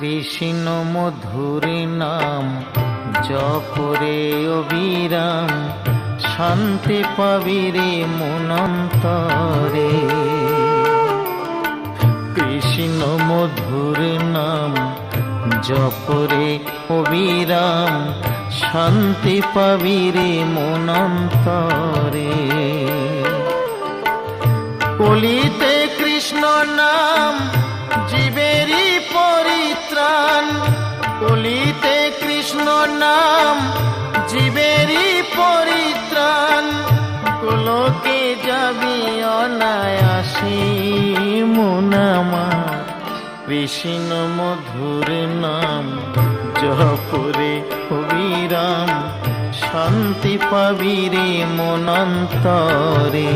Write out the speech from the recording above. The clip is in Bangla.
কৃষ্ণ মধুর নাম জপরে অবিরাম, শান্তি পাবি রে মনন্তরে। কৃষ্ণ মধুর নাম জপরে অবিরাম, শান্তি পাবি রে মনন্তরে। কলিতে কৃষ্ণ নাম জীবেরই পরিত্রাণ, কলিতে কৃষ্ণ নাম জীবেরই পরিত্রাণ। গোলকে যাবি অনায়াসে মন আমার, কৃষ্ণ মধুর নাম জপরে অবিরাম, শান্তি পাবি রে মনন্তরে।